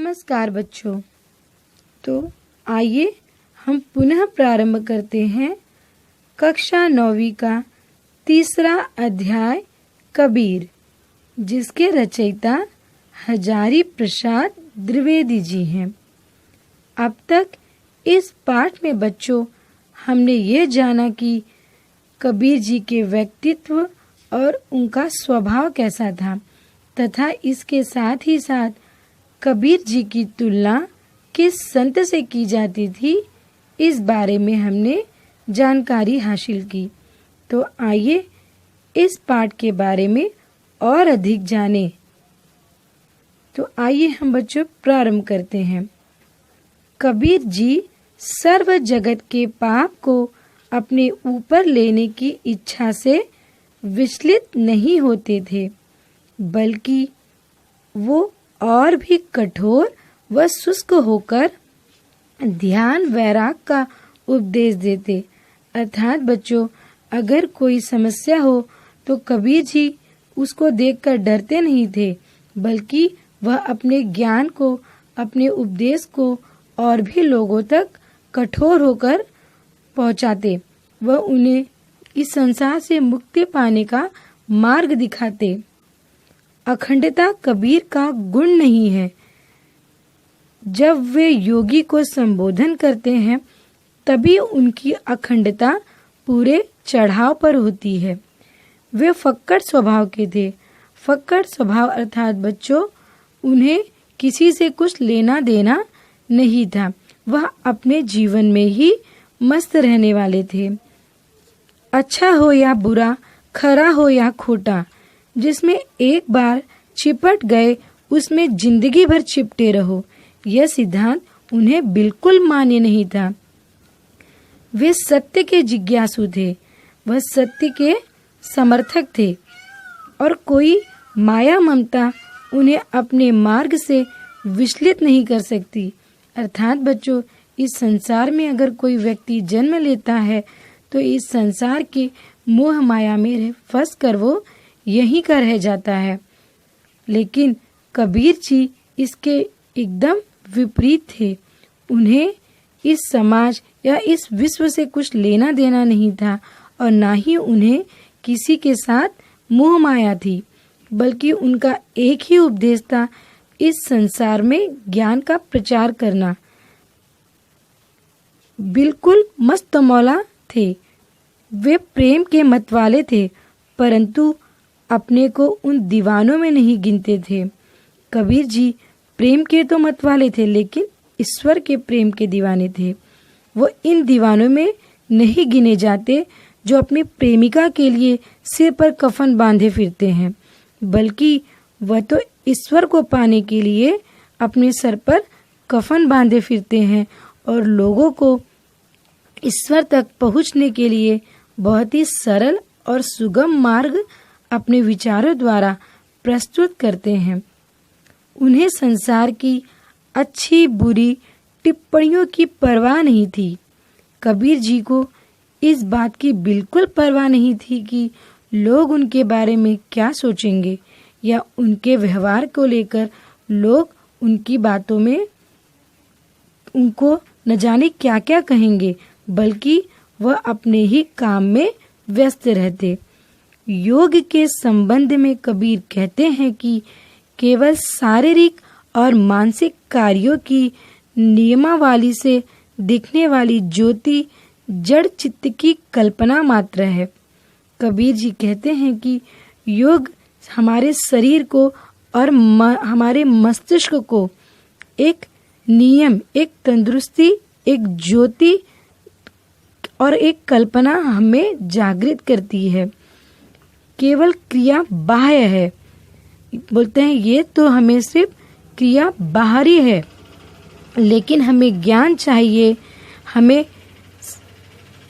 नमस्कार बच्चों। तो आइए हम पुनः प्रारंभ करते हैं कक्षा 9वीं का तीसरा अध्याय कबीर, जिसके रचयिता हजारी प्रसाद द्विवेदी जी हैं। अब तक इस पाठ में बच्चों हमने ये जाना कि कबीर जी के व्यक्तित्व और उनका स्वभाव कैसा था, तथा इसके साथ ही साथ कबीर जी की तुलना किस संत से की जाती थी, इस बारे में हमने जानकारी हासिल की। तो आइए इस पाठ के बारे में और अधिक जानें। तो आइए हम बच्चों प्रारंभ करते हैं। कबीर जी सर्व जगत के पाप को अपने ऊपर लेने की इच्छा से विचलित नहीं होते थे, बल्कि वो और भी कठोर व शुष्क होकर ध्यान वैराग का उपदेश देते। अर्थात बच्चों, अगर कोई समस्या हो तो कबीर जी उसको देखकर डरते नहीं थे, बल्कि वह अपने ज्ञान को, अपने उपदेश को और भी लोगों तक कठोर होकर पहुंचाते। वह उन्हें इस संसार से मुक्ति पाने का मार्ग दिखाते। अखंडता कबीर का गुण नहीं है। जब वे योगी को संबोधन करते हैं तभी उनकी अखंडता पूरे चढ़ाव पर होती है। वे फक्कड़ स्वभाव के थे। फक्कड़ स्वभाव अर्थात बच्चों, उन्हें किसी से कुछ लेना देना नहीं था। वह अपने जीवन में ही मस्त रहने वाले थे। अच्छा हो या बुरा, खरा हो या खोटा, जिसमें एक बार चिपट गए उसमें जिंदगी भर चिपटे रहो, यह सिद्धांत उन्हें बिल्कुल मान्य नहीं था। वे सत्य के जिज्ञासु थे, वह सत्य के समर्थक थे, और कोई माया ममता उन्हें अपने मार्ग से विचलित नहीं कर सकती। अर्थात बच्चों, इस संसार में अगर कोई व्यक्ति जन्म लेता है तो इस संसार के मोह माया में फंस कर वो यहीं का रह जाता है। लेकिन कबीर जी इसके एकदम विपरीत थे। उन्हें इस समाज या इस विश्व से कुछ लेना देना नहीं था, और ना ही उन्हें किसी के साथ मोह माया थी, बल्कि उनका एक ही उपदेश था, इस संसार में ज्ञान का प्रचार करना। बिल्कुल मस्तमौला थे। वे प्रेम के मतवाले थे, परंतु अपने को उन दीवानों में नहीं गिनते थे। कबीर जी प्रेम के तो मतवाले थे, लेकिन ईश्वर के प्रेम के दीवाने थे। वो इन दीवानों में नहीं गिने जाते जो अपनी प्रेमिका के लिए सिर पर कफन बांधे फिरते हैं, बल्कि वह तो ईश्वर को पाने के लिए अपने सर पर कफन बांधे फिरते हैं, और लोगों को ईश्वर तक पहुंचने के लिए बहुत ही सरल और सुगम मार्ग अपने विचारों द्वारा प्रस्तुत करते हैं। उन्हें संसार की अच्छी बुरी टिप्पणियों की परवाह नहीं थी। कबीर जी को इस बात की बिल्कुल परवाह नहीं थी कि लोग उनके बारे में क्या सोचेंगे, या उनके व्यवहार को लेकर लोग उनकी बातों में उनको न जाने क्या क्या कहेंगे, बल्कि वह अपने ही काम में व्यस्त रहते। योग के संबंध में कबीर कहते हैं कि केवल शारीरिक और मानसिक कार्यों की नियमावली से दिखने वाली ज्योति जड़ चित्त की कल्पना मात्र है। कबीर जी कहते हैं कि योग हमारे शरीर को और हमारे मस्तिष्क को एक नियम, एक तंदुरुस्ती, एक ज्योति और एक कल्पना हमें जागृत करती है। केवल क्रिया बाह्य है। बोलते हैं ये तो हमें सिर्फ क्रिया बाहरी है, लेकिन हमें ज्ञान चाहिए, हमें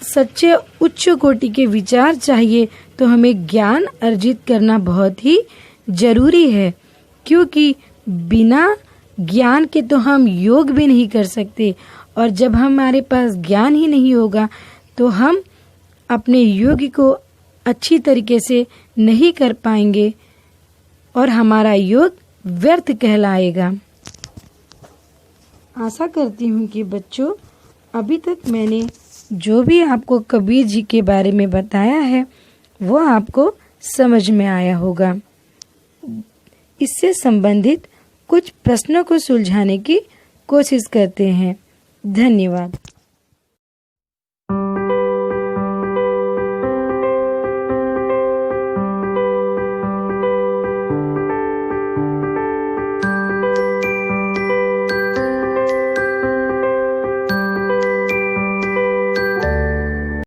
सच्चे उच्च कोटि के विचार चाहिए, तो हमें ज्ञान अर्जित करना बहुत ही जरूरी है, क्योंकि बिना ज्ञान के तो हम योग भी नहीं कर सकते, और जब हमारे पास ज्ञान ही नहीं होगा तो हम अपने योग को अच्छी तरीके से नहीं कर पाएंगे और हमारा योग व्यर्थ कहलाएगा। आशा करती हूँ कि बच्चों अभी तक मैंने जो भी आपको कबीर जी के बारे में बताया है वो आपको समझ में आया होगा। इससे संबंधित कुछ प्रश्नों को सुलझाने की कोशिश करते हैं। धन्यवाद।